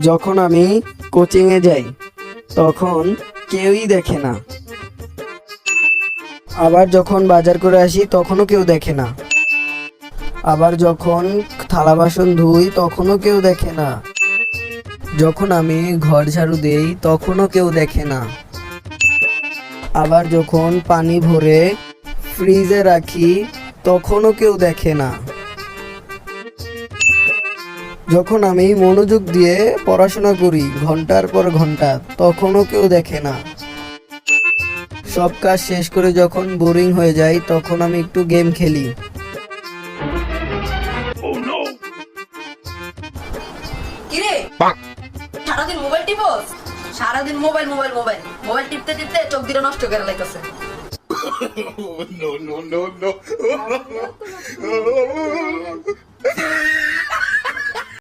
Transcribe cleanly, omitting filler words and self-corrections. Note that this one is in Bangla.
যখন আমি কোচিংয়ে যাই তখন কেউই দেখে না। আবার যখন বাজার করে আসি তখনও কেউ দেখে না। আবার যখন থালা বাসন ধুই তখনও কেউ দেখে না। যখন আমি ঘর ঝাড়ু দেই তখনও কেউ দেখে না। আবার যখন পানি ভরে ফ্রিজে রাখি তখনও কেউ দেখে না। যখন আমি মনোযোগ দিয়ে পড়াশোনা করি ঘন্টার পর ঘন্টা তখনও কেউ দেখে না। সব কাজ শেষ করে যখন বোরিং হয়ে যায় তখন আমি একটু গেম খেলি। কিরে, সারাদিন মোবাইল টিপস? সারাদিন মোবাইল মোবাইল মোবাইল মোবাইল টিপতে টিপতে চোখ দিয়ে নষ্ট করে লাইতেছে। No, no, no, no.